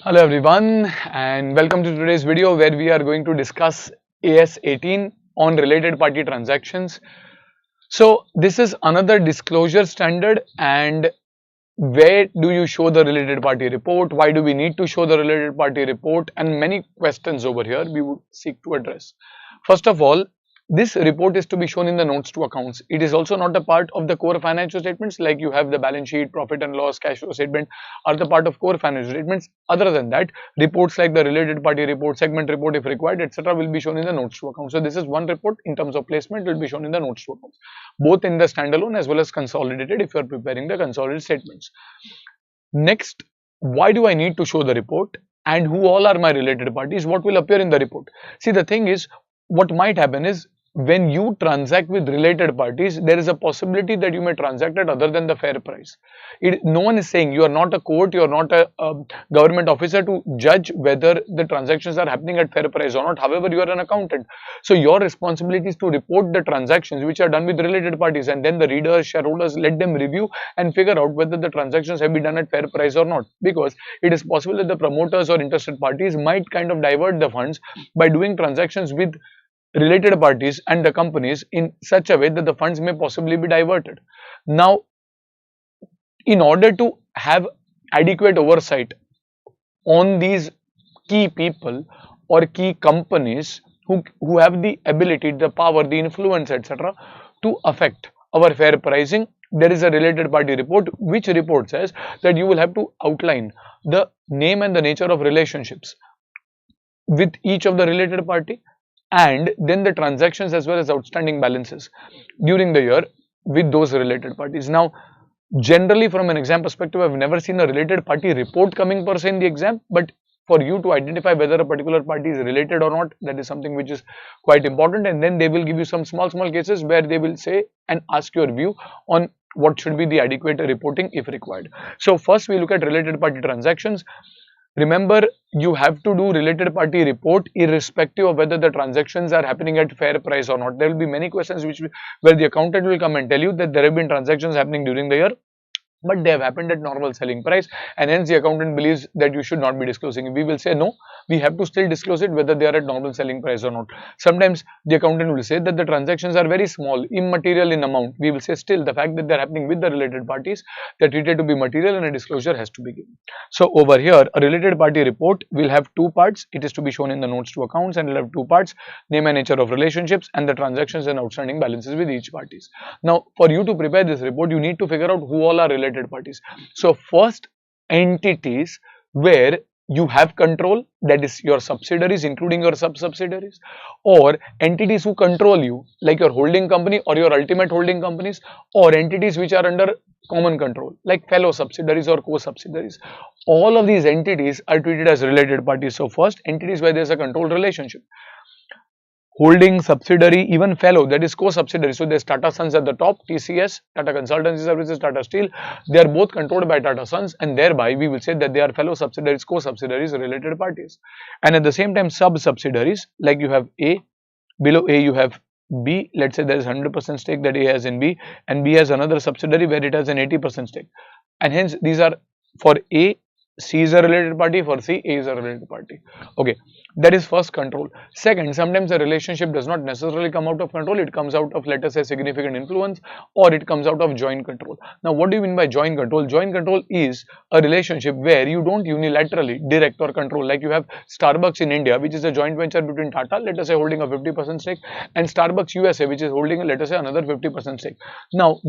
Hello everyone and welcome to today's video where we are going to discuss AS 18 on related party transactions. So this is another disclosure standard, and where do you show the related party report? Why do we need to show the related party report? And many questions over here we would seek to address. First of all, this report is to be shown in the notes to accounts. It is also not a part of the core financial statements, like you have the balance sheet, profit and loss, cash flow statement are the part of core financial statements. Other than that, reports like the related party report, segment report if required, etc. will be shown in the notes to accounts. So this is one report in terms of placement will be shown in the notes to accounts, both in the standalone as well as consolidated if you are preparing the consolidated statements. Next, why do I need to show the report and who all are my related parties? What will appear in the report? See, the thing is, what might happen is when you transact with related parties, there is a possibility that you may transact at other than the fair price. No one is saying, you are not a court, you are not a government officer to judge whether the transactions are happening at fair price or not. However, you are an accountant. So your responsibility is to report the transactions which are done with related parties, and then the readers, shareholders, let them review and figure out whether the transactions have been done at fair price or not. Because it is possible that the promoters or interested parties might kind of divert the funds by doing transactions with related parties and the companies in such a way that the funds may possibly be diverted. Now, in order to have adequate oversight on these key people or key companies who have the ability, the power, the influence, etc., to affect our fair pricing, there is a related party report, which report says that you will have to outline the name and the nature of relationships with each of the related party, and then the transactions as well as outstanding balances during the year with those related parties. Now, generally from an exam perspective, I've never seen a related party report coming per se in the exam, but for you to identify whether a particular party is related or not, that is something which is quite important. And then they will give you some small cases where they will say and ask your view on what should be the adequate reporting if required. So first we look at related party transactions. Remember, you have to do related party report irrespective of whether the transactions are happening at fair price or not. There will be many questions where the accountant will come and tell you that there have been transactions happening during the year, but they have happened at normal selling price, and hence the accountant believes that you should not be disclosing it. We will say no, we have to still disclose it whether they are at normal selling price or not. Sometimes the accountant will say that the transactions are very small, immaterial in amount. We will say still the fact that they are happening with the related parties, they are treated to be material and a disclosure has to be given. So over here, a related party report will have two parts. It is to be shown in the notes to accounts, and it will have two parts: name and nature of relationships and the transactions and outstanding balances with each parties. Now, for you to prepare this report, you need to figure out who all are related parties. So first, entities where you have control, that is your subsidiaries including your sub-subsidiaries, or entities who control you like your holding company or your ultimate holding companies, or entities which are under common control like fellow subsidiaries or co-subsidiaries. All of these entities are treated as related parties. So first, entities where there is a control relationship: holding, subsidiary, even fellow, that is co-subsidiary. So there's Tata Sons at the top, TCS, Tata Consultancy Services, Tata Steel. They are both controlled by Tata Sons, and thereby we will say that they are fellow subsidiaries, co-subsidiaries, related parties. And at the same time, sub-subsidiaries, like you have A, below A you have B. Let's say there is 100% stake that A has in B, and B has another subsidiary where it has an 80% stake. And hence these are, for A, C is a related party, for C, A is a related party. Okay, that is first, control. Second, sometimes a relationship does not necessarily come out of control, it comes out of, let us say, significant influence, or it comes out of joint control. Now, what do you mean by joint control? Joint control is a relationship where you don't unilaterally direct or control, like you have Starbucks in India, which is a joint venture between Tata, let us say, holding a 50% stake, and Starbucks USA, which is holding, let us say, another 50% stake. Now,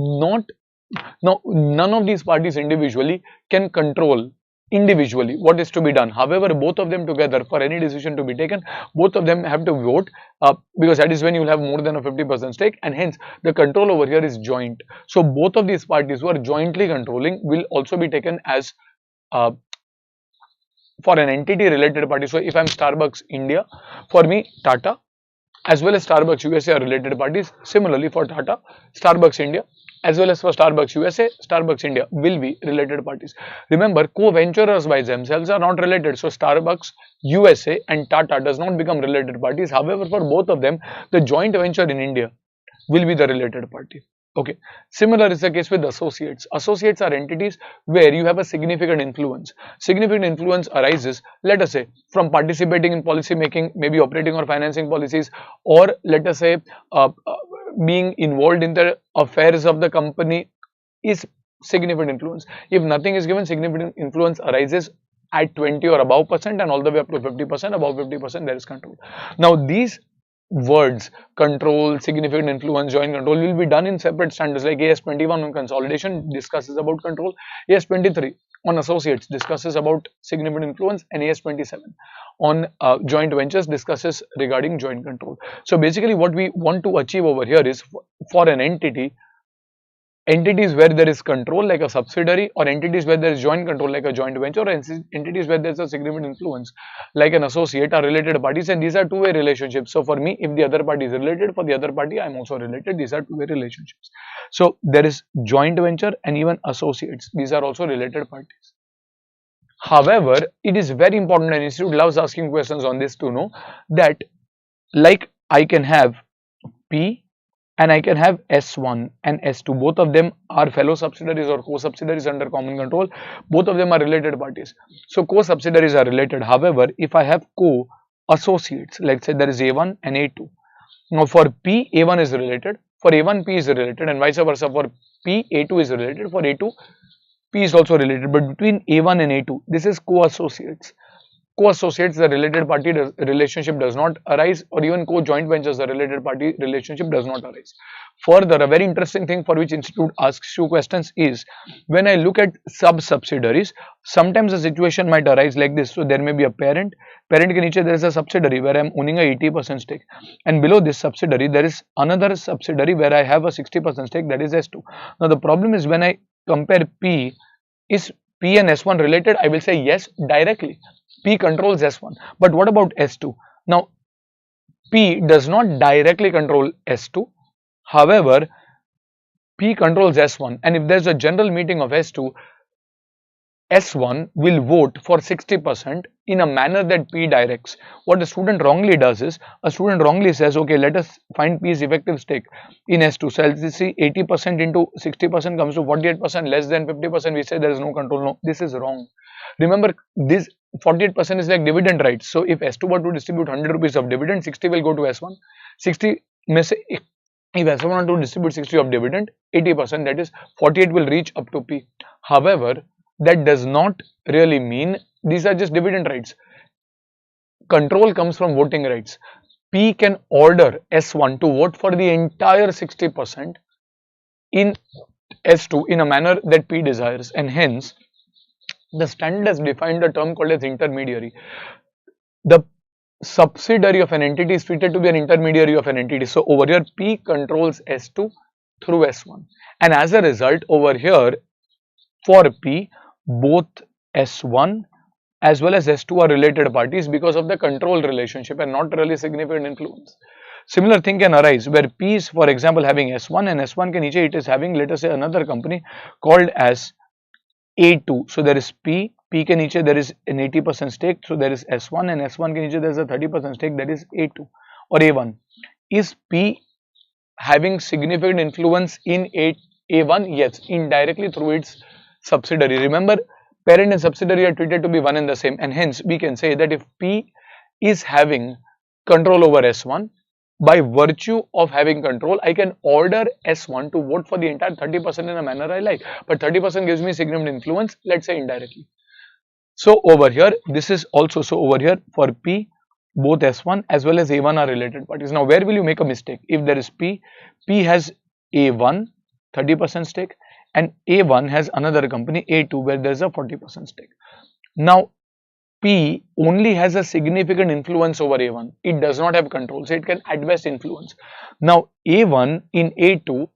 none of these parties individually can control individually what is to be done. However, both of them together, for any decision to be taken, both of them have to vote, because that is when you will have more than a 50% stake, and hence the control over here is joint. So both of these parties who are jointly controlling will also be taken as for an entity related party. So if I am Starbucks India, for me Tata as well as Starbucks USA are related parties. Similarly, for Tata, Starbucks India as well as for Starbucks USA, Starbucks India will be related parties. Remember, co-venturers by themselves are not related. So Starbucks USA and Tata does not become related parties. However, for both of them, the joint venture in India will be the related party. Okay. Similar is the case with associates. Associates are entities where you have a significant influence. Significant influence arises, let us say, from participating in policy making, maybe operating or financing policies, or let us say, being involved in the affairs of the company is significant influence. If nothing is given, significant influence arises at 20 or above percent and all the way up to 50%. Above 50%, there is control. Now, these words control, significant influence, joint control will be done in separate standards. Like AS21 on consolidation discusses about control, AS23 on associates discusses about significant influence, and AS27 on joint ventures discusses regarding joint control. So basically what we want to achieve over here is for an entity, entities where there is control like a subsidiary, or entities where there is joint control like a joint venture, or entities where there is a significant influence like an associate are related parties, and these are two-way relationships. So for me, if the other party is related, for the other party I am also related. These are two-way relationships. So there is joint venture and even associates, these are also related parties. However, it is very important, and institute loves asking questions on this to know that, like, I can have P and I can have S1 and S2. Both of them are fellow subsidiaries or co-subsidiaries under common control. Both of them are related parties. So co-subsidiaries are related. However, if I have co-associates, let's say there is A1 and A2. Now for P, A1 is related. For A1, P is related, and vice versa. For P, A2 is related. For A2, P is also related. But between A1 and A2, this is co-associates. Co-associates, the related party relationship does not arise, or even co-joint ventures, the related party relationship does not arise. Further, a very interesting thing for which institute asks you questions is, when I look at sub-subsidiaries, sometimes a situation might arise like this. So there may be a parent ke niche there is a subsidiary where I am owning a 80% stake, and below this subsidiary there is another subsidiary where I have a 60% stake, that is S2. Now the problem is, when I compare P, is P and S1 related? I will say yes, directly. P controls S1. But what about S2? Now, P does not directly control S2. However, P controls S1. And if there's a general meeting of S2, S1 will vote for 60% in a manner that P directs. What the student wrongly does is, a student wrongly says, okay, let us find P's effective stake in S2. So let's see, 80% into 60% comes to 48%, less than 50%, we say there is no control. No, this is wrong. Remember, this 48% is like dividend rights. So if S2 were to distribute 100 rupees of dividend, 60 will go to S1. 60 may say, if S1 were to distribute 60 of dividend, 80%, that is 48 will reach up to P. However, that does not really mean these are just dividend rights. Control comes from voting rights. P can order S1 to vote for the entire 60% in S2 in a manner that P desires, and hence the standard has defined a term called as intermediary. The subsidiary of an entity is treated to be an intermediary of an entity. So over here, P controls S2 through S1, and as a result, over here for P, both S1 as well as S2 are related parties because of the control relationship and not really significant influence. Similar thing can arise where P is, for example, having S1, and S1 ke niche it is having, let us say, another company called as A2. So there is P ke niche there is an 80% stake, so there is S1, and S1 ke niche there is a 30% stake, that is A2 or A1. Is P having significant influence in A1? Yes, indirectly through its subsidiary. Remember, parent and subsidiary are treated to be one and the same, and hence we can say that if P is having control over S1, by virtue of having control, I can order S1 to vote for the entire 30% in a manner I like, but 30% gives me significant influence, let's say indirectly. So over here, this is also, so over here for P, both S1 as well as A1 are related parties. Now where will you make a mistake? If there is P has A1 30% stake, and A1 has another company A2 where there is a 40% stake. Now P only has a significant influence over A1. It does not have control, so it can at best influence. Now A1 in A2,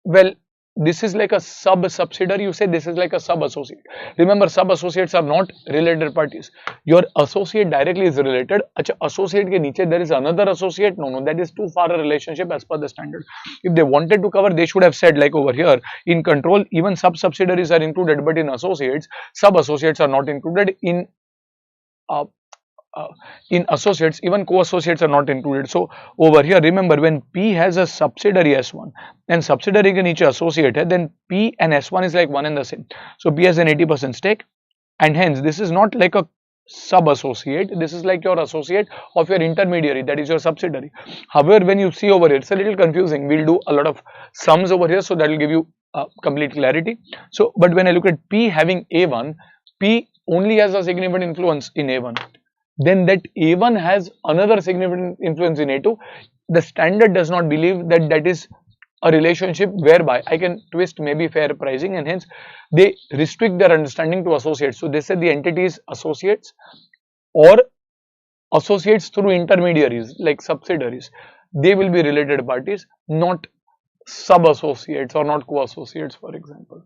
well, this is like a sub-subsidiary, you say this is like a sub-associate. Remember, sub-associates are not related parties. Your associate directly is related. Achha, associate ke niche there is another associate. No, that is too far a relationship as per the standard. If they wanted to cover, they should have said, like over here, in control, even sub-subsidiaries are included, but in associates, sub-associates are not included. In in associates, even co-associates are not included. So over here, remember, when P has a subsidiary S1 and subsidiary के नीचे associate है, then P and S1 is like one and the same. So P has an 80% stake, and hence this is not like a sub associate, this is like your associate of your intermediary, that is your subsidiary. However, when you see over here, it's a little confusing. We'll do a lot of sums over here, so that will give you complete clarity. So but when I look at P having A1, P only has a significant influence in A1, then that A1 has another significant influence in A2. The standard does not believe that that is a relationship whereby I can twist maybe fair pricing, and hence they restrict their understanding to associates. So they say the entity is associates or associates through intermediaries like subsidiaries. They will be related parties, not sub-associates or not co-associates, for example.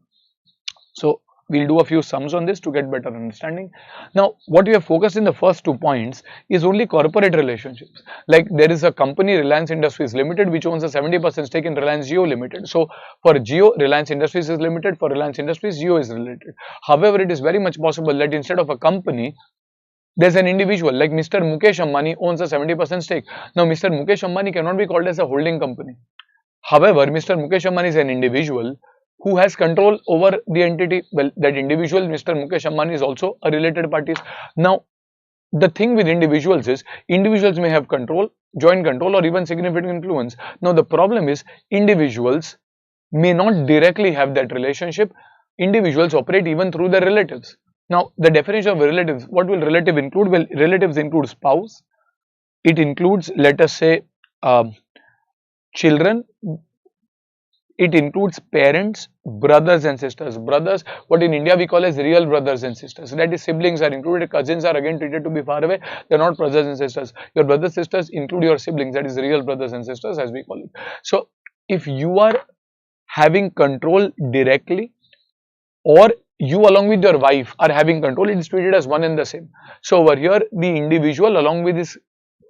So we'll do a few sums on this to get better understanding. Now, what we have focused in the first 2 points is only corporate relationships. Like there is a company, Reliance Industries Limited, which owns a 70% stake in Reliance Jio Limited. So for Jio, Reliance Industries is limited. For Reliance Industries, Jio is related. However, it is very much possible that instead of a company, there's an individual like Mr. Mukesh Ambani owns a 70% stake. Now, Mr. Mukesh Ambani cannot be called as a holding company. However, Mr. Mukesh Ambani is an individual who has control over the entity. Well, that individual, Mr. Mukesh Ambani, is also a related party. Now, the thing with individuals is individuals may have control, joint control, or even significant influence. Now, the problem is individuals may not directly have that relationship. Individuals operate even through their relatives. Now, the definition of relatives, what will relative include? Well, relatives include spouse. It includes, let us say, children. It includes parents, brothers and sisters. Brothers, what in India we call as real brothers and sisters. That is, siblings are included. Cousins are again treated to be far away. They are not brothers and sisters. Your brothers and sisters include your siblings. That is real brothers and sisters, as we call it. So, if you are having control directly, or you along with your wife are having control, it is treated as one and the same. So over here, the individual along with his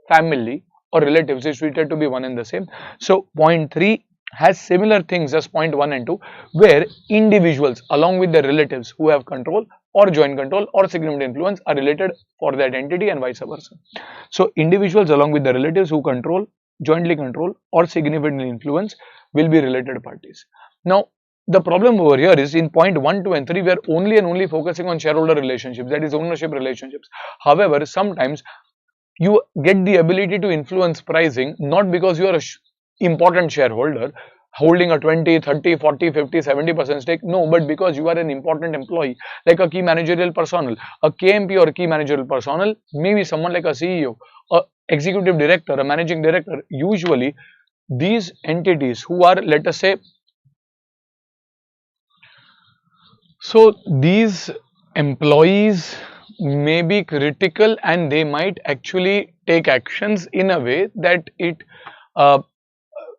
family or relatives is treated to be one and the same. So point 3 has similar things as point 1 and 2, where individuals along with their relatives who have control or joint control or significant influence are related for that entity, and vice versa. So individuals along with the relatives who control, jointly control, or significantly influence will be related parties. Now, the problem over here is in point 1, 2 and 3, we are only and only focusing on shareholder relationships, that is ownership relationships. However, sometimes you get the ability to influence pricing not because you are an important shareholder holding a 20, 30, 40, 50, 70% stake, no, but because you are an important employee, like a key managerial personnel. A KMP or key managerial personnel may be someone like a CEO, a executive director, a managing director. Usually these entities who are, let us say, so these employees may be critical and they might actually take actions in a way that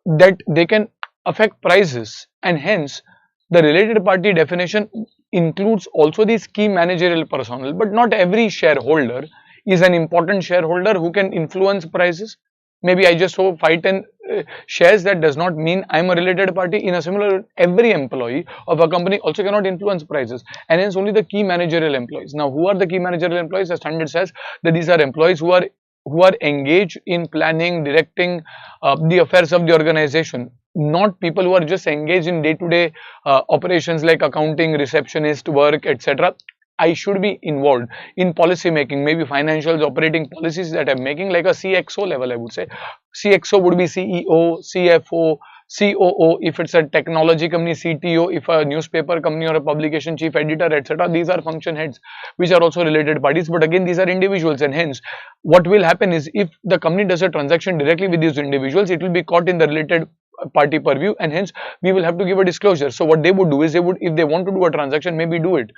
that they can affect prices, and hence the related party definition includes also these key managerial personnel. But not every shareholder is an important shareholder who can influence prices. Maybe I just hold 5-10 shares, that does not mean I am a related party. In a similar, every employee of a company also cannot influence prices, and hence only the key managerial employees. Now, who are the key managerial employees? The standard says that these are employees who are engaged in planning, directing the affairs of the organization, not people who are just engaged in day-to-day operations like accounting, receptionist work, etc. I should be involved in policy making, maybe financials, operating policies that I'm making, like a CXO level, I would say. CXO would be CEO, CFO, COO, if it's a technology company, CTO, if a newspaper company or a publication chief editor, etc. These are function heads, which are also related parties, but again, these are individuals, and hence what will happen is if the company does a transaction directly with these individuals, it will be caught in the related party purview, and hence we will have to give a disclosure. So what they would do is, if they want to do a transaction, maybe do it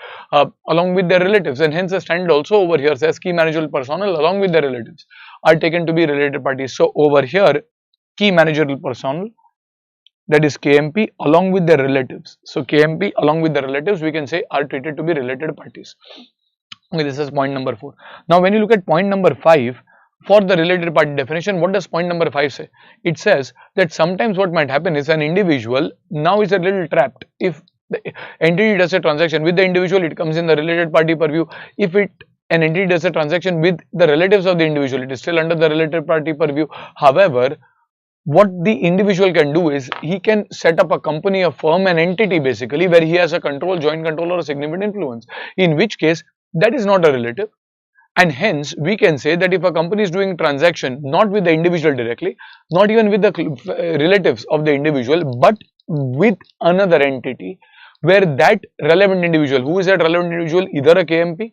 along with their relatives, and hence the standard also over here says key managerial personnel along with their relatives are taken to be related parties. So over here, key managerial personnel, that is KMP, along with their relatives. So KMP along with the relatives, we can say, are treated to be related parties. Okay, this is point number 4. Now when you look at point number 5, for the related party definition, what does point number 5 say? It says that sometimes what might happen is an individual now is a little trapped. If the entity does a transaction with the individual, it comes in the related party purview. If it an entity does a transaction with the relatives of the individual, it is still under the related party purview. However, what the individual can do is he can set up a company, a firm, an entity basically where he has a control, joint control, or a significant influence, in which case that is not a relative. And hence we can say that if a company is doing transaction not with the individual directly, not even with the relatives of the individual, but with another entity, where that relevant individual, who is that relevant individual, either a KMP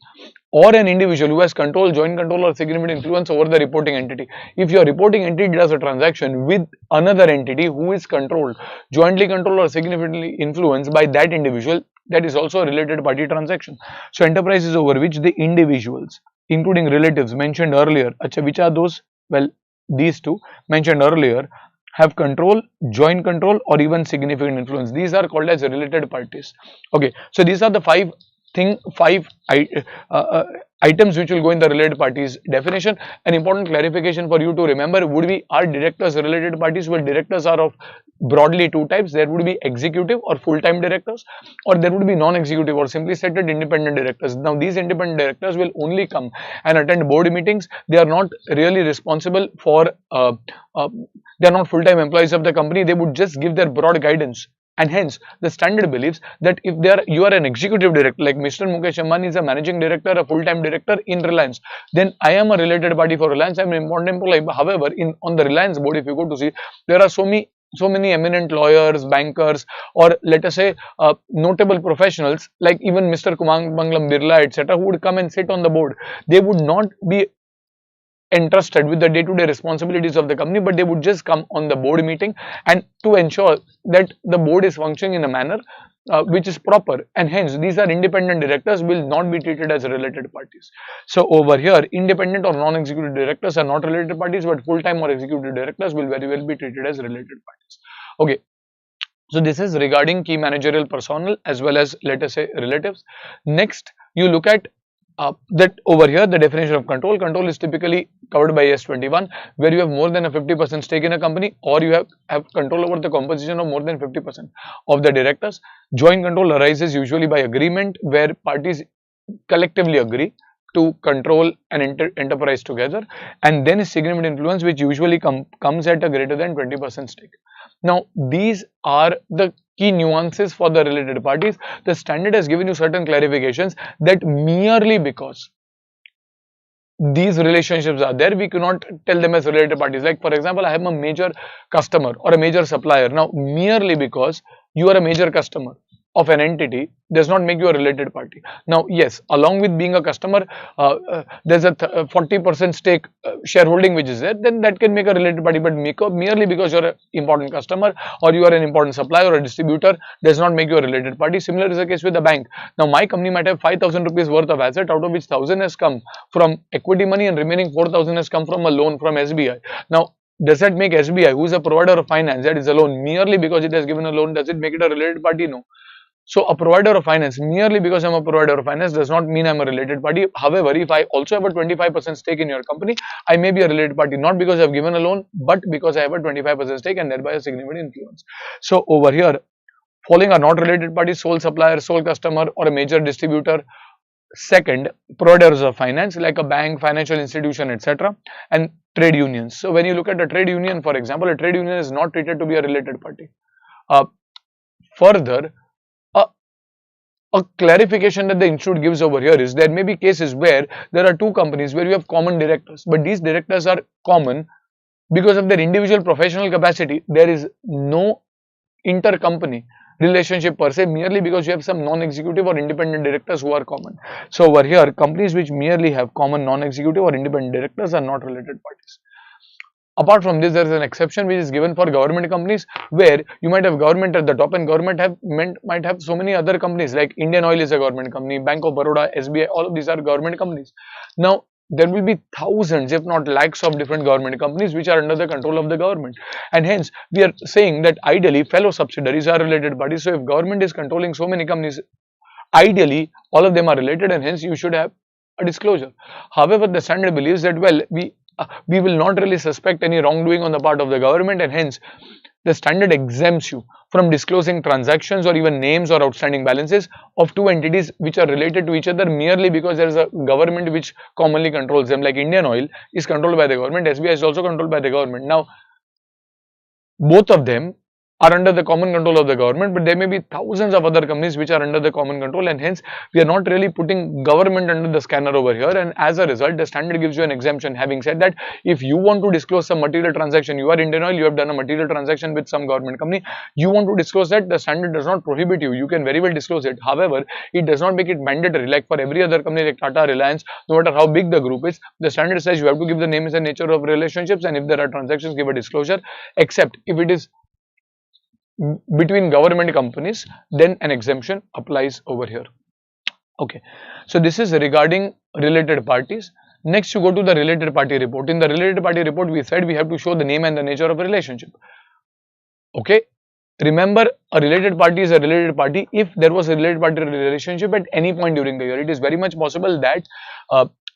or an individual who has control, joint control, or significant influence over the reporting entity. If your reporting entity does a transaction with another entity who is controlled, jointly controlled, or significantly influenced by that individual, that is also a related party transaction. So enterprises over which the individuals, including relatives mentioned earlier, which are those? Well, these two mentioned earlier, have control, joint control, or even significant influence. These are called as related parties. Okay, so these are the five items which will go in the related parties definition. An important clarification for you to remember would be, are directors related parties? Well, directors are of broadly two types. There would be executive or full-time directors, or there would be non-executive or simply stated independent directors. Now these independent directors will only come and attend board meetings. They are not really responsible for they are not full-time employees of the company. They would just give their broad guidance. And hence, the standard believes that if you are an executive director, like Mr. Mukesh Ambani is a managing director, a full-time director in Reliance, then I am a related party for Reliance. I am an important employee. However, on the Reliance board, if you go to see, there are so many eminent lawyers, bankers, or let us say notable professionals like even Mr. Kumangalam Birla, etc., who would come and sit on the board. They would not be entrusted with the day-to-day responsibilities of the company, but they would just come on the board meeting and to ensure that the board is functioning in a manner which is proper, and hence these are independent directors, will not be treated as related parties. So over here, independent or non-executive directors are not related parties, but full-time or executive directors will very well be treated as related parties. Okay, so this is regarding key managerial personnel as well as, let us say, relatives. Next, you look at that over here, the definition of control. Control is typically covered by S21, where you have more than a 50% stake in a company, or you have control over the composition of more than 50% of the directors. Joint control arises usually by agreement, where parties collectively agree to control an enterprise together, and then significant influence, which usually comes at a greater than 20% stake. Now, these are the key nuances for the related parties. The standard has given you certain clarifications that merely because these relationships are there, we cannot tell them as related parties. Like for example, I am a major customer or a major supplier. Now, merely because you are a major customer of an entity does not make you a related party. Now, yes, along with being a customer, there's a 40% stake shareholding which is there, then that can make a related party. But merely because you're an important customer or you are an important supplier or a distributor does not make you a related party. Similar is the case with the bank. Now, my company might have 5,000 rupees worth of asset, out of which 1,000 has come from equity money and remaining 4,000 has come from a loan from SBI. Now, does that make SBI, who is a provider of finance, that is a loan, merely because it has given a loan, does it make it a related party? No. So a provider of finance, merely because I'm a provider of finance does not mean I'm a related party. However, if I also have a 25% stake in your company, I may be a related party, not because I've given a loan, but because I have a 25% stake and thereby a significant influence. So over here, following are not related parties: sole supplier, sole customer, or a major distributor. Second, providers of finance like a bank, financial institution, etc., and trade unions. So when you look at a trade union, for example, a trade union is not treated to be a related party. Further, a clarification that the institute gives over here is there may be cases where there are two companies where you have common directors, but these directors are common because of their individual professional capacity. There is no intercompany relationship per se, merely because you have some non-executive or independent directors who are common. So over here, companies which merely have common non-executive or independent directors are not related parties. Apart from this, there is an exception which is given for government companies, where you might have government at the top and government might have so many other companies, like Indian Oil is a government company, Bank of Baroda, SBI, all of these are government companies. Now, there will be thousands, if not lakhs, of different government companies which are under the control of the government, and hence we are saying that ideally fellow subsidiaries are related parties. So if government is controlling so many companies, ideally all of them are related, and hence you should have a disclosure. However, the standard believes that, well, we will not really suspect any wrongdoing on the part of the government, and hence the standard exempts you from disclosing transactions or even names or outstanding balances of two entities which are related to each other merely because there is a government which commonly controls them. Like Indian Oil is controlled by the government, SBI is also controlled by the government. Now, both of them are under the common control of the government, but there may be thousands of other companies which are under the common control, and hence we are not really putting government under the scanner over here, and as a result the standard gives you an exemption. Having said that, if you want to disclose some material transaction, you are Indian Oil, you have done a material transaction with some government company, you want to disclose that, the standard does not prohibit you, you can very well disclose it. However, it does not make it mandatory like for every other company like Tata, Reliance, no matter how big the group is, the standard says you have to give the names and nature of relationships, and if there are transactions, give a disclosure, except if it is between government companies, then an exemption applies over here. Okay, so this is regarding related parties. Next, you go to the related party report. In the related party report, we said we have to show the name and the nature of a relationship. Okay, remember, a related party is a related party if there was a related party relationship at any point during the year. It is very much possible that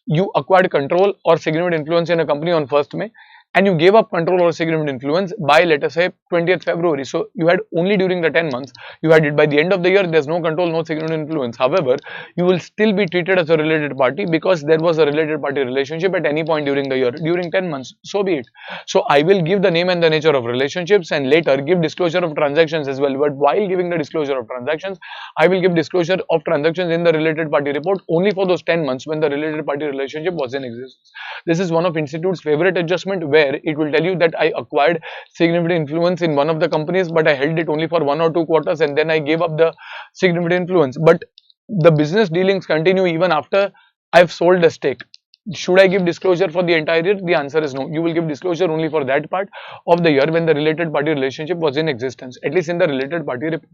you acquired control or significant influence in a company on 1st May, and you gave up control or significant influence by, let us say, 20th February. So you had only during the 10 months, you had it. By the end of the year, there's no control, no significant influence. However, you will still be treated as a related party because there was a related party relationship at any point during the year, during 10 months. So be it. So I will give the name and the nature of relationships and later give disclosure of transactions as well. But while giving the disclosure of transactions, I will give disclosure of transactions in the related party report only for those 10 months when the related party relationship was in existence. This is one of Institute's favorite adjustment where it will tell you that I acquired significant influence in one of the companies, but I held it only for 1 or 2 quarters and then I gave up the significant influence. But the business dealings continue even after I've sold a stake. Should I give disclosure for the entire year? The answer is no. You will give disclosure only for that part of the year when the related party relationship was in existence, at least in the related party report.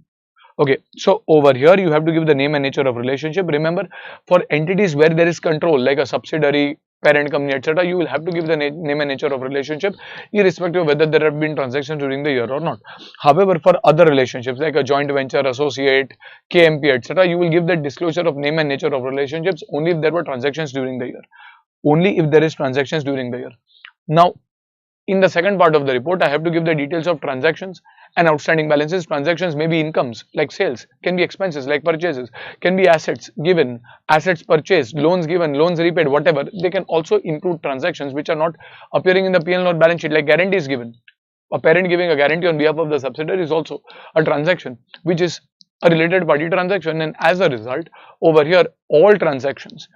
Okay, so over here you have to give the name and nature of relationship. Remember, for entities where there is control like a subsidiary, parent company, etc., you will have to give the name and nature of relationship irrespective of whether there have been transactions during the year or not. However, for other relationships like a joint venture, associate, KMP, etc., you will give the disclosure of name and nature of relationships only if there were transactions during the year. Only if there is transactions during the year. Now, in the second part of the report, I have to give the details of transactions and outstanding balances. Transactions may be incomes like sales, can be expenses like purchases, can be assets given, assets purchased, loans given, loans repaid, whatever. They can also include transactions which are not appearing in the P&L or balance sheet, like guarantees given. A parent giving a guarantee on behalf of the subsidiary is also a transaction which is a related party transaction, and as a result, over here all transactions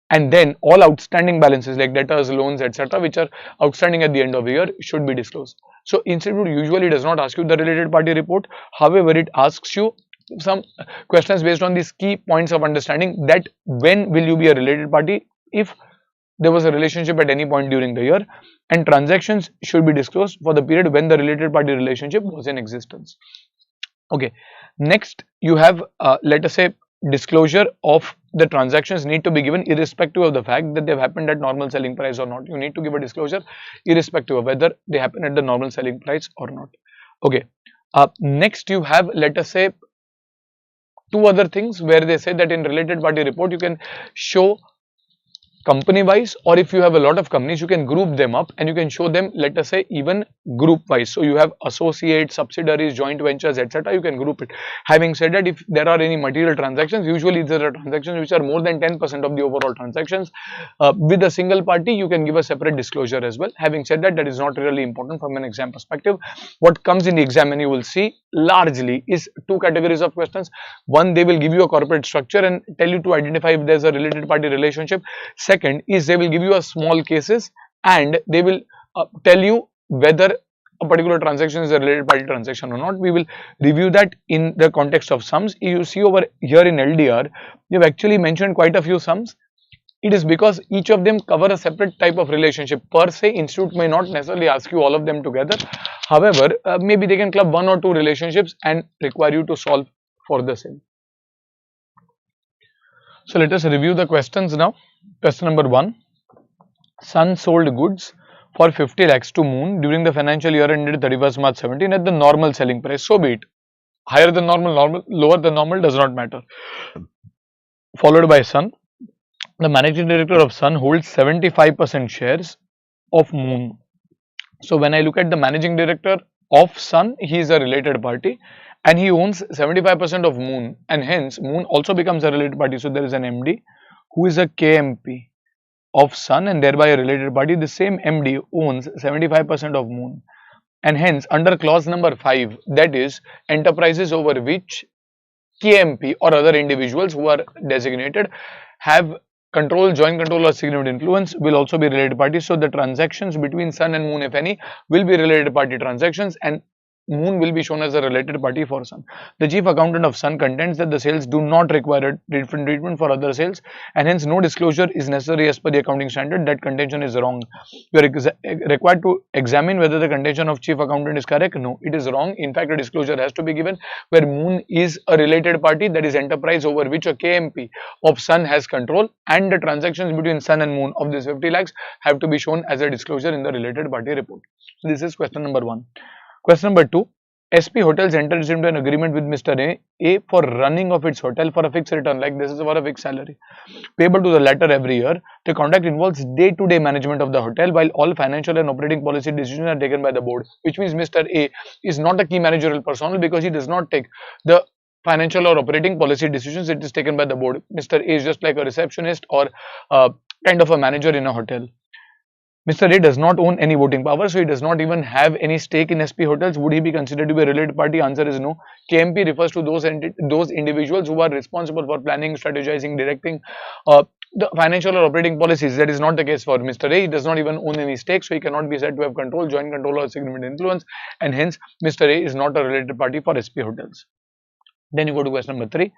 and then all outstanding balances like debtors, loans, etc., which are outstanding at the end of the year should be disclosed. So Institute usually does not ask you the related party report. However, it asks you some questions based on these key points of understanding, that when will you be a related party if there was a relationship at any point during the year, and transactions should be disclosed for the period when the related party relationship was in existence. Okay, next you have let us say disclosure of the transactions need to be given irrespective of the fact that they've happened at normal selling price or not. You need to give a disclosure irrespective of whether they happen at the normal selling price or not. Okay, next you have, let us say, two other things where they say that in related party report you can show company wise, or if you have a lot of companies you can group them up and you can show them, let us say, even group wise. So you have associates, subsidiaries, joint ventures, etc., you can group it. Having said that, if there are any material transactions, usually there are transactions which are more than 10% of the overall transactions with a single party, you can give a separate disclosure as well. Having said that, that is not really important from an exam perspective. What comes in the exam and you will see largely is two categories of questions. One, they will give you a corporate structure and tell you to identify if there is a related party relationship. Second is they will give you a small cases and they will tell you whether a particular transaction is a related party transaction or not. We will review that in the context of sums. You see over here in LDR, we have actually mentioned quite a few sums. It is because each of them cover a separate type of relationship. Per se, Institute may not necessarily ask you all of them together. However, maybe they can club one or two relationships and require you to solve for the same. So let us review the questions now. Question number 1. Sun sold goods for 50 lakhs to Moon during the financial year ended 31st March 17 at the normal selling price. So be it. Higher than normal, lower than normal, does not matter. Followed by Sun. The managing director of Sun holds 75% shares of Moon. So when I look at the managing director of Sun, he is a related party, and he owns 75% of Moon, and hence Moon also becomes a related party. So there is an MD who is a KMP of Sun and thereby a related party. The same MD owns 75% of Moon, and hence under clause number 5, that is enterprises over which KMP or other individuals who are designated have control, joint control, or significant influence will also be related parties. So the transactions between Sun and Moon, if any, will be related party transactions, and Moon will be shown as a related party for Sun. The chief accountant of Sun contends that the sales do not require a different treatment for other sales, and hence no disclosure is necessary as per the accounting standard. That contention is wrong. You are required to examine whether the contention of chief accountant is correct. No, it is wrong. In fact, a disclosure has to be given where Moon is a related party, that is enterprise over which a KMP of Sun has control, and the transactions between Sun and Moon of this 50 lakhs have to be shown as a disclosure in the related party report. So this is question number 1. Question number 2. SP Hotels enters into an agreement with Mr. A for running of its hotel for a fixed return, like this is for a fixed salary, payable to the latter every year. The contract involves day-to-day management of the hotel, while all financial and operating policy decisions are taken by the board, which means Mr. A is not a key managerial personnel because he does not take the financial or operating policy decisions. It is taken by the board. Mr. A is just like a receptionist or kind of a manager in a hotel. Mr. A does not own any voting power, so he does not even have any stake in SP Hotels. Would he be considered to be a related party? Answer is no. KMP refers to those individuals who are responsible for planning, strategizing, directing the financial or operating policies. That is not the case for Mr. A. He does not even own any stake, so he cannot be said to have control, joint control, or significant influence, and hence Mr. A is not a related party for SP Hotels. Then you go to question number 3.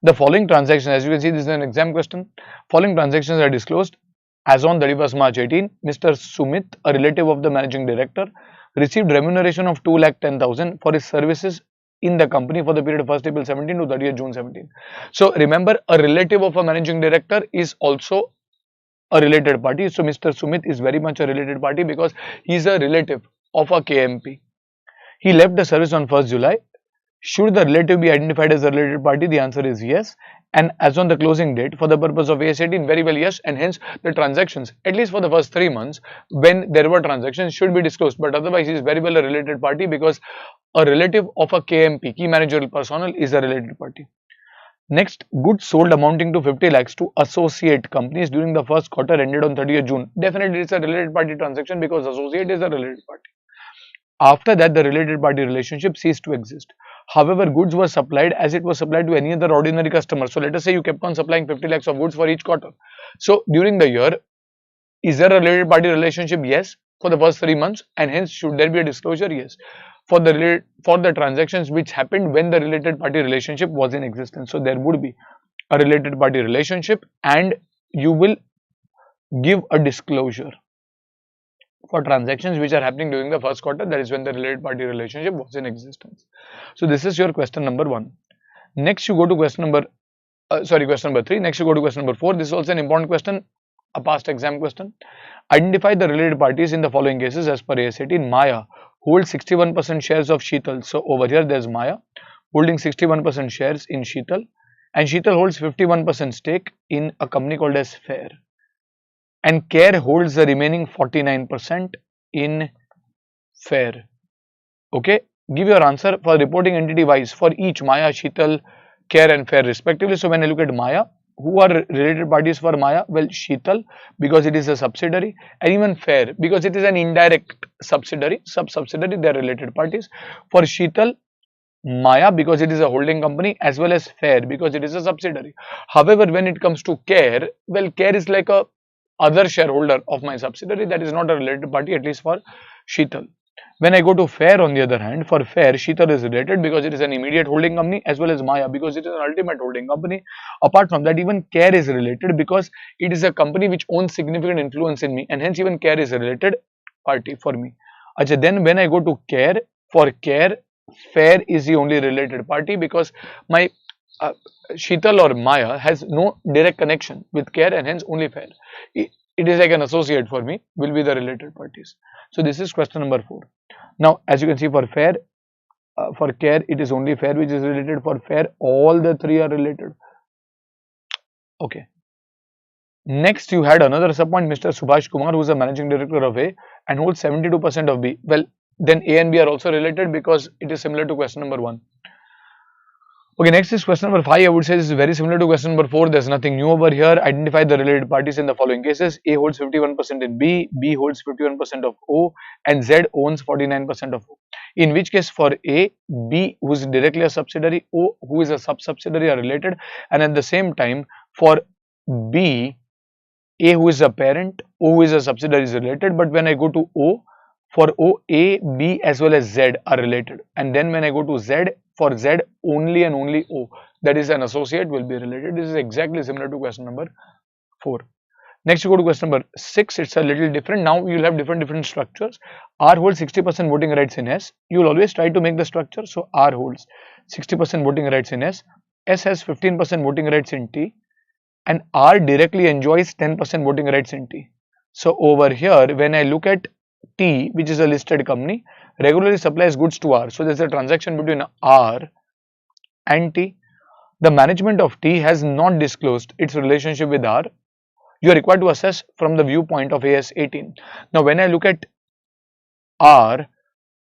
The following transactions, as you can see, this is an exam question. Following transactions are disclosed. As on 31st March 18, Mr. Sumit, a relative of the managing director, received remuneration of 2,10,000 for his services in the company for the period of 1st April 17 to 30th June 17. So remember, a relative of a managing director is also a related party. So Mr. Sumit is very much a related party because he is a relative of a KMP. He left the service on 1st July. Should the relative be identified as a related party? The answer is yes. And as on the closing date, for the purpose of AS18, very well yes, and hence the transactions, at least for the first 3 months, when there were transactions, should be disclosed. But otherwise, he is very well a related party because a relative of a KMP, key managerial personnel, is a related party. Next, goods sold amounting to 50 lakhs to associate companies during the first quarter ended on 30th June. Definitely, it's a related party transaction because associate is a related party. After that, the related party relationship ceased to exist. However, goods were supplied as it was supplied to any other ordinary customer. So let us say you kept on supplying 50 lakhs of goods for each quarter. So during the year, is there a related party relationship? Yes, for the first 3 months, and hence should there be a disclosure? Yes, for the transactions which happened when the related party relationship was in existence. So there would be a related party relationship, and you will give a disclosure for transactions which are happening during the first quarter, that is when the related party relationship was in existence. So this is your question number 1. Next you go to question number 3. Next you go to question number 4. This is also an important question, a past exam question. Identify the related parties in the following cases as per AS18. Maya holds 61% shares of Sheetal. So over here there's Maya holding 61% shares in Sheetal, and Sheetal holds 51% stake in a company called as Fair, and Care holds the remaining 49% in Fair. Okay, give your answer for reporting entity wise for each Maya, Sheetal, Care and Fair respectively. So when I look at Maya, who are related parties for Maya? Well, Sheetal because it is a subsidiary, and even Fair because it is an indirect subsidiary, sub-subsidiary, they are related parties. For Sheetal, Maya because it is a holding company, as well as Fair because it is a subsidiary. However, when it comes to Care, well, Care is like a other shareholder of my subsidiary, that is not a related party, at least for Sheetal. When I go to Fair, on the other hand, for Fair, Sheetal is related because it is an immediate holding company, as well as Maya because it is an ultimate holding company. Apart from that, even Care is related because it is a company which owns significant influence in me, and hence even Care is a related party for me. Achha, then when I go to Care, for Care, Fair is the only related party because my Sheetal or Maya has no direct connection with Care, and hence only Fair. It is like an associate for me, will be the related parties. So this is question number 4. Now, as you can see, for Fair, for Care, it is only Fair which is related. For Fair, all the 3 are related. Okay. Next, you had another subpoint, Mr. Subhash Kumar, who is a managing director of A and holds 72% of B. Well, then A and B are also related because it is similar to question number 1. Okay, next is question number 5. I would say this is very similar to question number 4. There's nothing new over here. Identify the related parties in the following cases. A holds 51% in B, B holds 51% of O, and Z owns 49% of O. In which case for A, B who is directly a subsidiary, O who is a sub-subsidiary are related, and at the same time for B, A who is a parent, O who is a subsidiary is related, but when I go to O, for O, A, B as well as Z are related, and then when I go to Z, for Z only and only O, that is an associate, will be related. This is exactly similar to question number 4. Next you go to question number 6. It's a little different. Now you will have different structures. R holds 60% voting rights in S. You will always try to make the structure. So R holds 60% voting rights in S. S has 15% voting rights in T, and R directly enjoys 10% voting rights in T. So over here, when I look at T, which is a listed company, regularly supplies goods to R. So there's a transaction between R and T. The management of T has not disclosed its relationship with R. You are required to assess from the viewpoint of AS 18. Now when I look at R,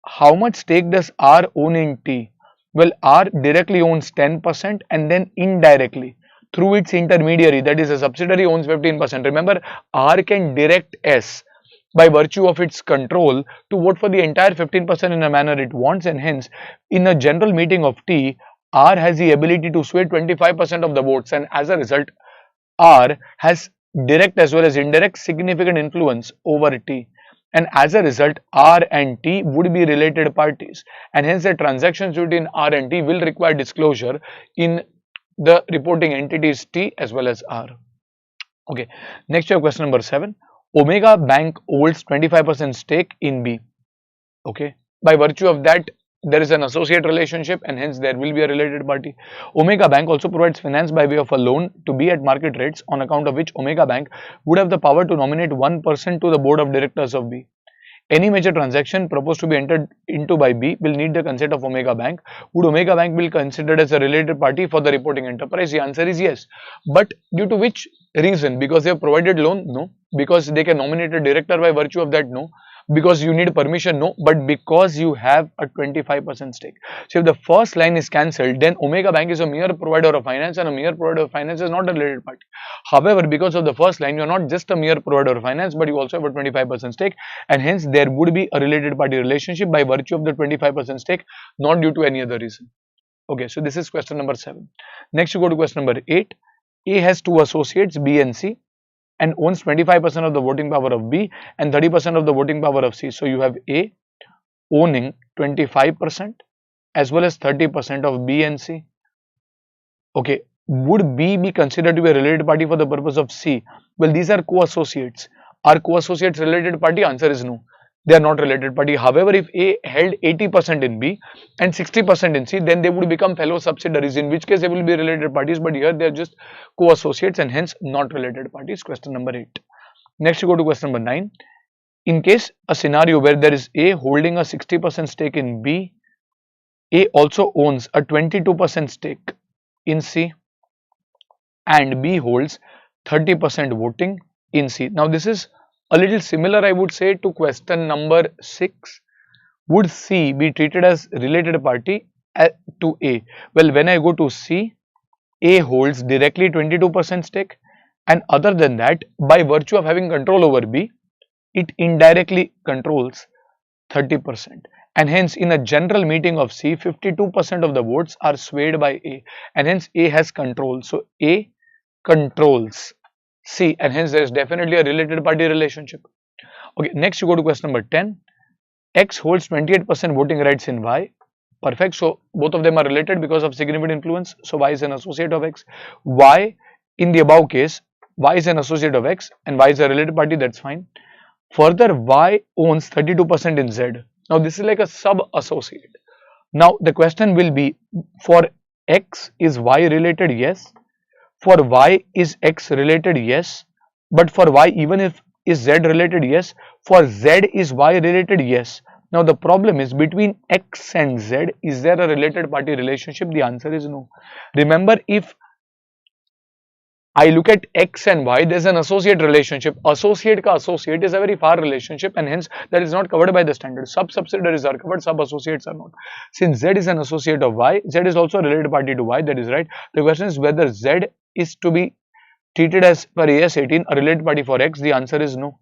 how much stake does R own in T? Well, R directly owns 10% and then indirectly through its intermediary, that is a subsidiary, owns 15%. Remember, R can direct S by virtue of its control to vote for the entire 15% in a manner it wants, and hence in a general meeting of T, R has the ability to sway 25% of the votes, and as a result R has direct as well as indirect significant influence over T, and as a result R and T would be related parties, and hence the transactions between R and T will require disclosure in the reporting entities T as well as R. Okay, next you have question number 7. Omega Bank holds 25% stake in B. Okay, by virtue of that there is an associate relationship and hence there will be a related party. Omega Bank also provides finance by way of a loan to B at market rates, on account of which Omega Bank would have the power to nominate one person to the board of directors of B. Any major transaction proposed to be entered into by B will need the consent of Omega Bank. Would Omega Bank be considered as a related party for the reporting enterprise? The answer is yes. But due to which reason? Because they have provided loan? No. Because they can nominate a director by virtue of that? No. Because you need permission? No. But because you have a 25% stake. So if the first line is cancelled, then Omega Bank is a mere provider of finance, and a mere provider of finance is not a related party. However, because of the first line, you are not just a mere provider of finance, but you also have a 25% stake, and hence there would be a related party relationship by virtue of the 25% stake, not due to any other reason. Okay, so this is question number 7. Next you go to question number 8. A has two associates, B and C, and owns 25% of the voting power of B and 30% of the voting power of C. So you have A owning 25% as well as 30% of B and C. Okay, would B be considered to be a related party for the purpose of C? Well, these are co-associates. Are co-associates related party? Answer is no. They are not related party. However, if A held 80% in B and 60% in C, then they would become fellow subsidiaries, in which case they will be related parties, but here they are just co-associates and hence not related parties. Question number 8. Next you go to question number 9. In case a scenario where there is A holding a 60% stake in B, A also owns a 22% stake in C, and B holds 30% voting in C. Now this is a little similar, I would say, to question number 6. Would C be treated as related party to A? Well, when I go to C, A holds directly 22% stake, and other than that, by virtue of having control over B, it indirectly controls 30%, and hence in a general meeting of C, 52% of the votes are swayed by A, and hence A has control. So A controls C, and hence there is definitely a related party relationship. Okay, next you go to question number 10. X holds 28% voting rights in Y. Perfect. So both of them are related because of significant influence. So Y is an associate of X. Y, in the above case, Y is an associate of X and Y is a related party. That's fine. Further, Y owns 32% in Z. Now this is like a sub-associate. Now the question will be, for X is Y related? Yes. For Y is X related? Yes. But for Y, even if is Z related? Yes. For Z is Y related? Yes. Now the problem is, between X and Z, is there a related party relationship? The answer is no. Remember, if I look at X and Y, there's an associate relationship. Associate ka associate is a very far relationship, and hence that is not covered by the standard. Sub-subsidiaries are covered, sub-associates are not. Since Z is an associate of Y, Z is also a related party to Y, that is right. The question is whether Z is to be treated as per AS18 a related party for X. The answer is no.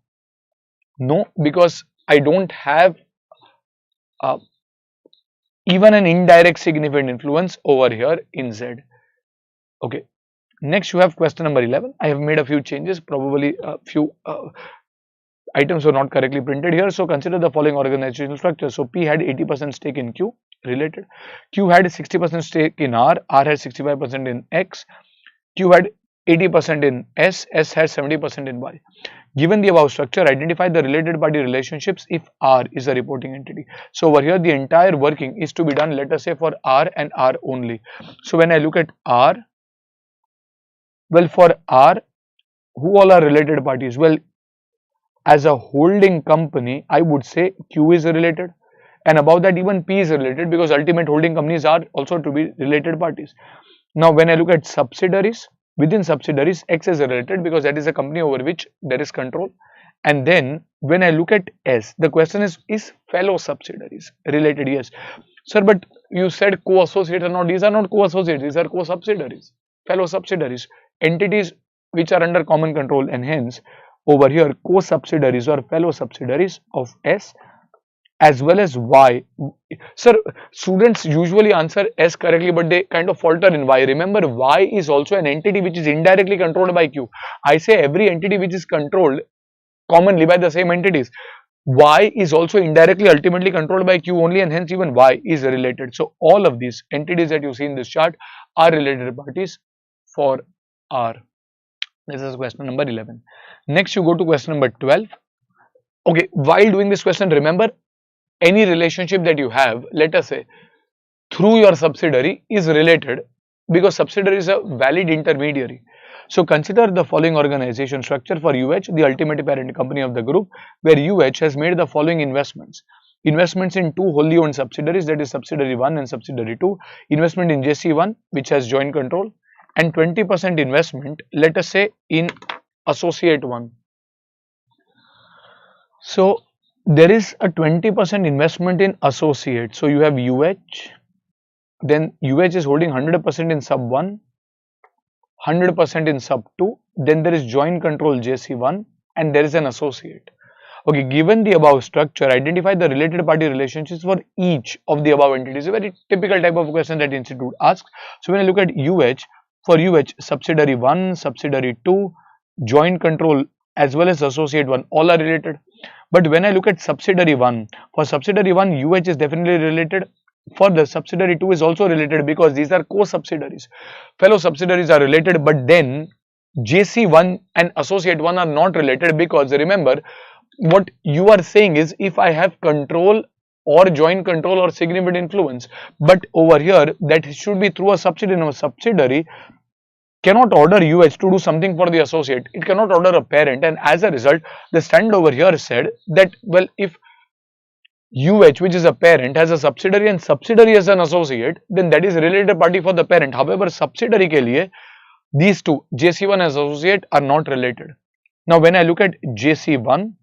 No, because I don't have even an indirect significant influence over here in Z. Okay. Next, you have question number 11. I have made a few changes, probably a few items were not correctly printed here. So, consider the following organizational structure. So, P had 80% stake in Q, related. Q had 60% stake in R had 65% in X, Q had 80% in S had 70% in Y. Given the above structure, identify the related party relationships if R is a reporting entity. So, over here, the entire working is to be done, let us say, for R and R only. So, when I look at R, well, for R, who all are related parties? Well, as a holding company, I would say Q is related, and above that even P is related, because ultimate holding companies are also to be related parties. Now, when I look at subsidiaries, within subsidiaries, X is related because that is a company over which there is control. And then when I look at S, the question is fellow subsidiaries related? Yes, sir, but you said co-associates are not. These are not co-associates, these are co-subsidiaries, fellow subsidiaries, entities which are under common control, and hence over here co-subsidiaries or fellow subsidiaries of S as well as Y. Sir, students usually answer S correctly, but they kind of falter in Y. Remember, Y is also an entity which is indirectly controlled by Q. I say every entity which is controlled commonly by the same entities. Y is also indirectly ultimately controlled by Q only, and hence even Y is related. So, all of these entities that you see in this chart are related parties for R. This is question number 11. Next, you go to question number 12. Okay, while doing this question, remember, any relationship that you have, let us say, through your subsidiary is related because subsidiary is a valid intermediary. So, consider the following organization structure for UH, the ultimate parent company of the group, where UH has made the following investments. Investments in two wholly owned subsidiaries, that is subsidiary 1 and subsidiary 2, investment in JC1 which has joint control, and 20% investment, let us say, in associate 1. So, there is a 20% investment in associate. So, you have UH, then UH is holding 100% in sub 1, 100% in sub 2, then there is joint control JC1, and there is an associate. Okay, given the above structure, identify the related party relationships for each of the above entities. A very typical type of question that the institute asks. So, when I look at UH, for UH, subsidiary 1, subsidiary 2, joint control as well as associate 1, all are related. But when I look at subsidiary 1, for subsidiary 1, UH is definitely related. For the subsidiary 2 is also related because these are co-subsidiaries. Fellow subsidiaries are related, but then JC1 and associate 1 are not related, because remember, what you are saying is if I have control or joint control or significant influence, but over here that should be through a subsidiary. Now, a subsidiary cannot order UH to do something for the associate. It cannot order a parent, and as a result, the standard over here said that, well, if UH, which is a parent, has a subsidiary and subsidiary as an associate, then that is related party for the parent. However, subsidiary ke liye, these two, JC1 and associate, are not related. Now, when I look at JC1,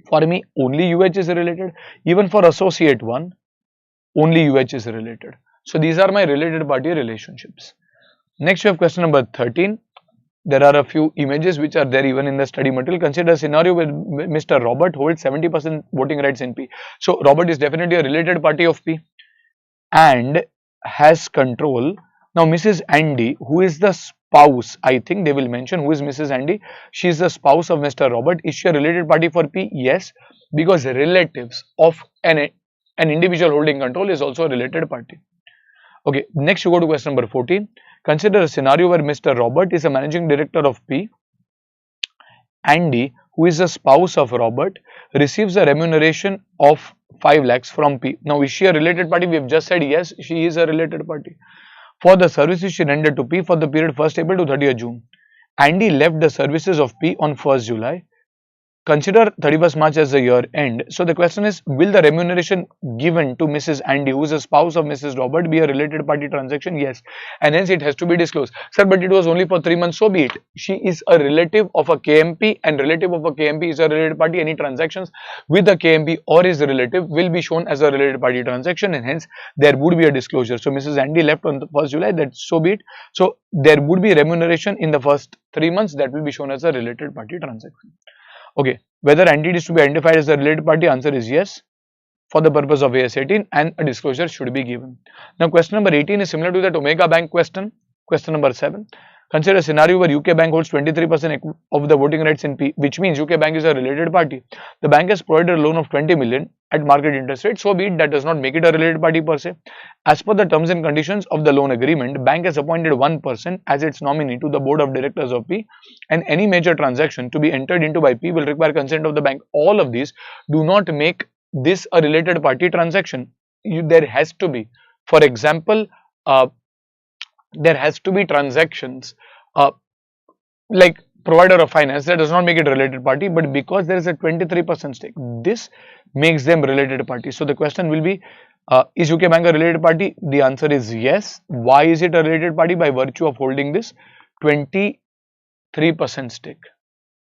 for me, only UH is related. Even for associate 1, only UH is related. So, these are my related party relationships. Next, you have question number 13. There are a few images which are there even in the study material. Consider a scenario where Mr. Robert holds 70% voting rights in P. So, Robert is definitely a related party of P and has control. Now, Mrs. Andy, who is the spouse, I think they will mention who is Mrs. Andy. She is the spouse of Mr. Robert. Is she a related party for P? Yes, because relatives of an individual holding control is also a related party. Okay, next you go to question number 14. Consider a scenario where Mr. Robert is a managing director of P. Andy, who is the spouse of Robert, receives a remuneration of 5 lakhs from P. Now, is she a related party? We have just said yes, she is a related party. For the services she rendered to P for the period 1st April to 30th June. Andy left the services of P on 1st July. consider 31st March as the year end. So the question is, will the remuneration given to Mrs. Andy, who is a spouse of Mrs. Robert, be a related party transaction? Yes. And hence it has to be disclosed. Sir, but it was only for 3 months, so be it. She is a relative of a KMP, and relative of a KMP is a related party. Any transactions with a KMP or his relative will be shown as a related party transaction, and hence there would be a disclosure. So Mrs. Andy left on the 1st July, that so be it. So there would be remuneration in the first 3 months that will be shown as a related party transaction. Okay, whether Andy is to be identified as a related party, answer is yes for the purpose of AS 18, and a disclosure should be given. Now question number 18 is similar to that Omega Bank question. Question number 7. Consider a scenario where UK Bank holds 23% of the voting rights in P, which means UK Bank is a related party. The bank has provided a loan of 20 million at market interest rate, so be it, that does not make it a related party per se. As per the terms and conditions of the loan agreement, bank has appointed one person as its nominee to the board of directors of P, and any major transaction to be entered into by P will require consent of the bank. All of these do not make this a related party transaction. There has to be, for example, there has to be transactions like provider of finance, that does not make it a related party, but because there is a 23% stake, this makes them related party. So the question will be, is UK Bank a related party? The answer is yes. Why is it a related party? By virtue of holding this 23% stake.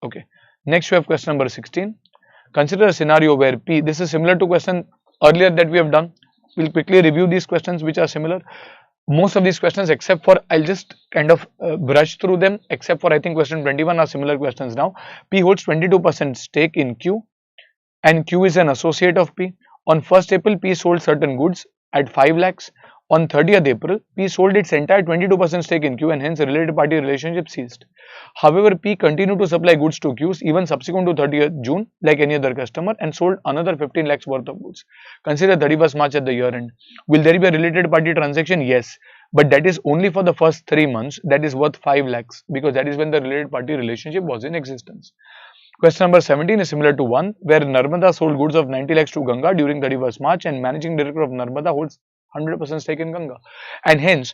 Okay. Next we have question number 16. Consider a scenario where P, this is similar to question earlier that we have done. We'll quickly review these questions which are similar. Most of these questions, except for, I'll just kind of brush through them, except for I think question 21 are similar questions now. P holds 22% stake in Q, and Q is an associate of P. On 1st April, P sold certain goods at 5 lakhs. On 30th April, P sold its entire 22% stake in Q, and hence related party relationship ceased. However, P continued to supply goods to Qs even subsequent to 30th June like any other customer, and sold another 15 lakhs worth of goods. Consider 31st March at the year end. Will there be a related party transaction? Yes, but that is only for the first 3 months, that is worth 5 lakhs, because that is when the related party relationship was in existence. Question number 17 is similar to 1, where Narmada sold goods of 90 lakhs to Ganga during 31st March, and managing director of Narmada holds 100% stake in Ganga, and hence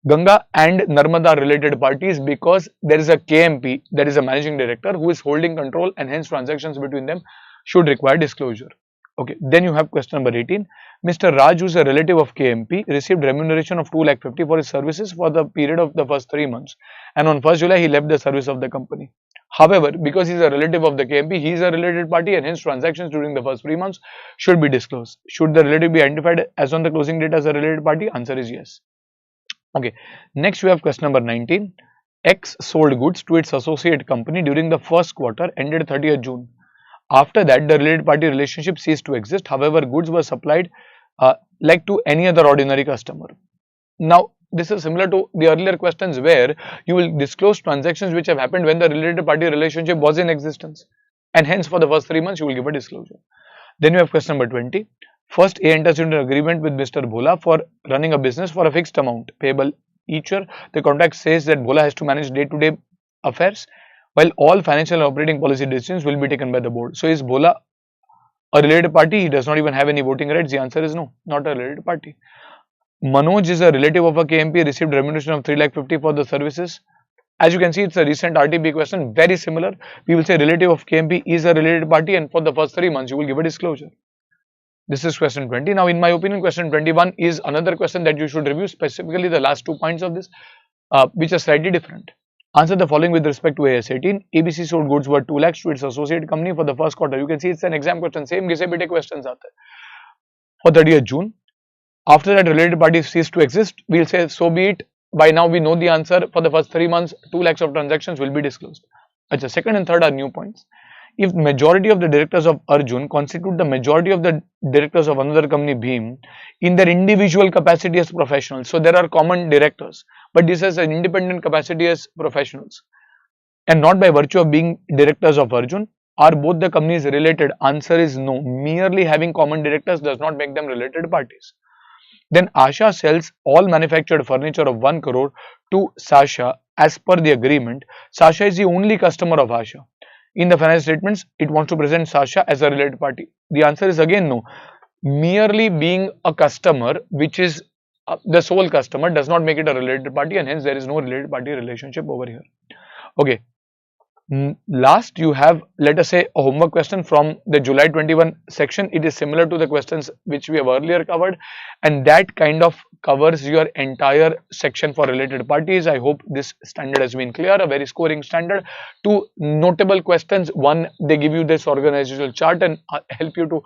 Ganga and Narmada are related parties because there is a KMP, that is a managing director, who is holding control, and hence transactions between them should require disclosure. Okay, then you have question number 18. Mr. Raj, who is a relative of KMP, received remuneration of 2,50,000 for his services for the period of the first 3 months, and on 1st July he left the service of the company. However, because he is a relative of the KMP, he is a related party, and hence transactions during the first 3 months should be disclosed. Should the relative be identified as on the closing date as a related party? Answer is yes. Okay, next we have question number 19. X sold goods to its associate company during the first quarter ended 30th June. After that, the related party relationship ceased to exist. However, goods were supplied like to any other ordinary customer. Now, this is similar to the earlier questions where you will disclose transactions which have happened when the related party relationship was in existence, and hence for the first 3 months you will give a disclosure. Then you have question number 20. First, A enters into an agreement with Mr. Bhola for running a business for a fixed amount payable each year. The contract says that Bhola has to manage day-to-day affairs, while all financial and operating policy decisions will be taken by the board. So is Bhola a related party? He does not even have any voting rights. The answer is no, not a related party. Manoj is a relative of a KMP, received remuneration of 3,50,000 for the services. As you can see, it's a recent RTP question, very similar. We will say relative of KMP is a related party, and for the first 3 months you will give a disclosure. This is question 20. Now, in my opinion, question 21 is another question that you should review, specifically the last 2 points of this, which are slightly different. Answer the following with respect to AS 18. ABC sold goods worth 2 lakhs to its associate company for the first quarter. You can see it's an exam question. Same घिसे पिटे questions आते हैं. For 30th June. After that, related parties cease to exist. We'll say so be it. By now we know the answer. For the first 3 months, 2 lakhs of transactions will be disclosed. Achha, second and third are new points. If majority of the directors of Arjun constitute the majority of the directors of another company Bhim in their individual capacity as professionals, so there are common directors, but this is an independent capacity as professionals, and not by virtue of being directors of Arjun, are both the companies related? Answer is no. Merely having common directors does not make them related parties. Then Asha sells all manufactured furniture of 1 crore to Sasha as per the agreement. Sasha is the only customer of Asha. In the financial statements, it wants to present Sasha as a related party. The answer is again no. Merely being a customer, which is the sole customer, does not make it a related party, and hence there is no related party relationship over here. Okay. Last, you have, let us say, a homework question from the July 21 section. It is similar to the questions which we have earlier covered, and that kind of covers your entire section for related parties. I hope this standard has been clear. A very scoring standard. Two notable questions: one, they give you this organizational chart and help you to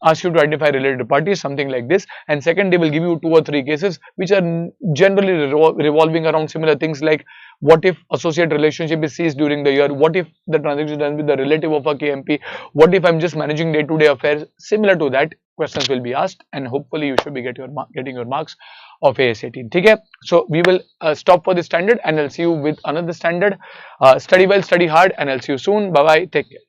ask you to identify related parties, something like this, and second, they will give you 2 or 3 cases which are generally revolving around similar things like, what if associate relationship is ceased during the year? What if the transaction is done with the relative of a KMP? What if I'm just managing day-to-day affairs? Similar to that, questions will be asked, and hopefully you should be getting your marks of AS18. Okay? So we will stop for this standard, and I'll see you with another standard. Study well, study hard, and I'll see you soon. Bye bye. Take care.